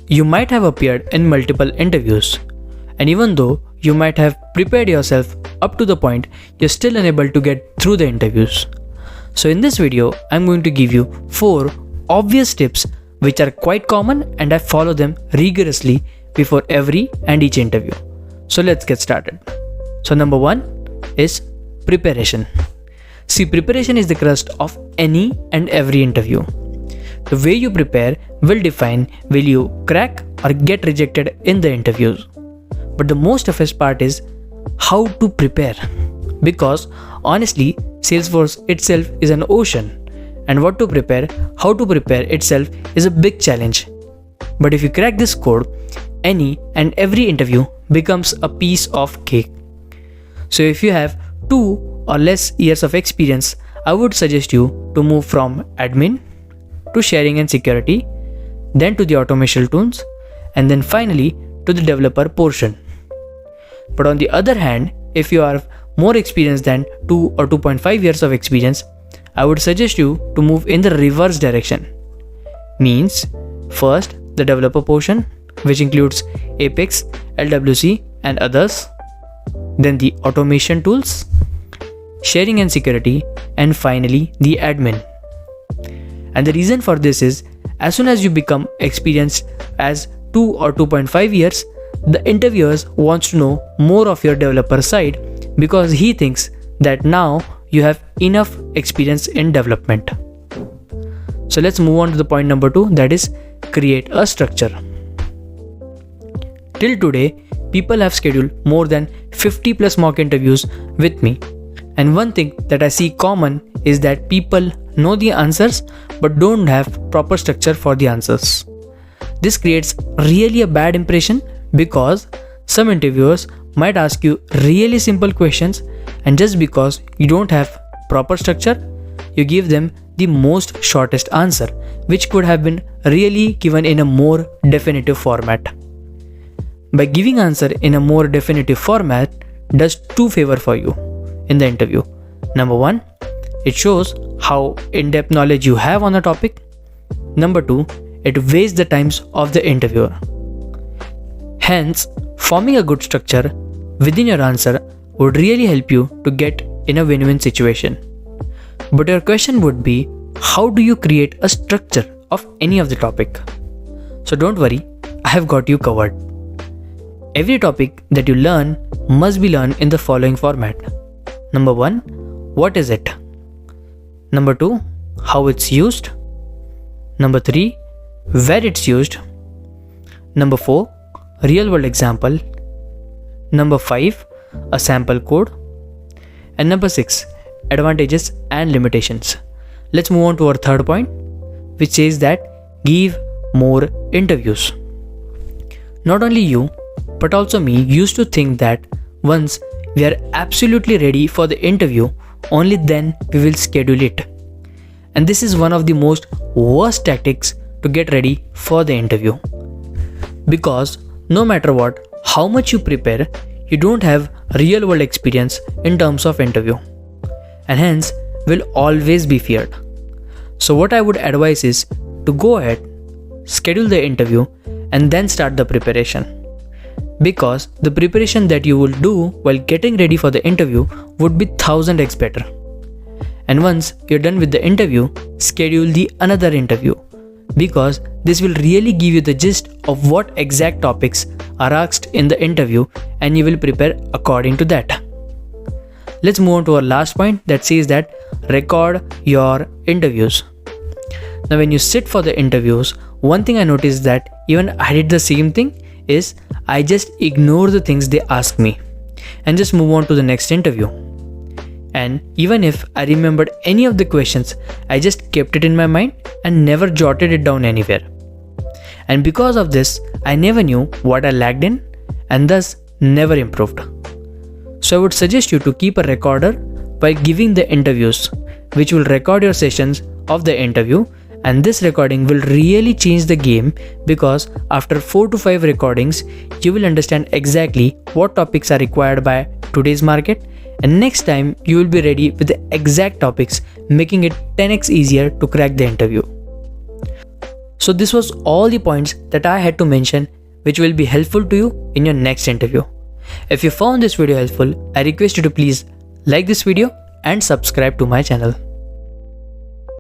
you might have appeared in multiple interviews, and even though you might have prepared yourself up to the point, you're still unable to get through the interviews. So in this video, I'm going to give you 4 obvious tips which are quite common and I follow them rigorously before every and each interview. So let's get started. So number 1 is preparation. See, preparation is the crust of any and every interview. The way you prepare will define will you crack or get rejected in the interviews. But the most toughest part is how to prepare, because honestly, Salesforce itself is an ocean, and how to prepare itself is a big challenge. But if you crack this code, any and every interview becomes a piece of cake. So if you have 2 or less years of experience, I would suggest you to move from admin to sharing and security, then to the automation tools, and then finally to the developer portion. But on the other hand, if you have more experience than 2 or 2.5 years of experience, I would suggest you to move in the reverse direction. Means, first the developer portion, which includes Apex, LWC and others, then the automation tools, sharing and security, and finally the admin. And the reason for this is, as soon as you become experienced as 2 or 2.5 years, the interviewers wants to know more of your developer side, because he thinks that now you have enough experience in development. So let's move on to the point number 2, that is create a structure. Till today, people have scheduled more than 50 plus mock interviews with me. And one thing that I see common is that people know the answers but don't have proper structure for the answers. This creates really a bad impression, because some interviewers might ask you really simple questions, and just because you don't have proper structure, you give them the most shortest answer, which could have been really given in a more definitive format. By giving answer in a more definitive format does 2 favor for you in the interview. Number 1, it shows how in-depth knowledge you have on the topic. Number 2, it wastes the times of the interviewer. Hence, forming a good structure within your answer would really help you to get in a win-win situation. But your question would be, how do you create a structure of any of the topic? So don't worry, I have got you covered. Every topic that you learn must be learned in the following format. Number 1, what is it? Number 2, how it's used. Number 3, where it's used. Number 4, real world example. Number 5, a sample code. And number 6, advantages and limitations. Let's move on to our third point, which says that give more interviews. Not only you, but also me used to think that once we are absolutely ready for the interview, only then we will schedule it. And this is one of the most worst tactics to get ready for the interview. Because no matter what, how much you prepare, you don't have real world experience in terms of interview, and hence will always be feared. So what I would advise is to go ahead, schedule the interview, and then start the preparation. Because the preparation that you will do while getting ready for the interview would be 1000x better. And once you're done with the interview, schedule the another interview, because this will really give you the gist of what exact topics are asked in the interview, and you will prepare according to that. Let's move on to our last point, that says that record your interviews. Now when you sit for the interviews, one thing I noticed that even I did the same thing is I just ignore the things they ask me and just move on to the next interview. And even if I remembered any of the questions, I just kept it in my mind and never jotted it down anywhere. And because of this, I never knew what I lacked in and thus never improved. So I would suggest you to keep a recorder while giving the interviews, which will record your sessions of the interview, and this recording will really change the game, because after 4 to 5 recordings, you will understand exactly what topics are required by today's market, and next time you will be ready with the exact topics, making it 10x easier to crack the interview. So this was all the points that I had to mention which will be helpful to you in your next interview. If you found this video helpful, I request you to please like this video and subscribe to my channel.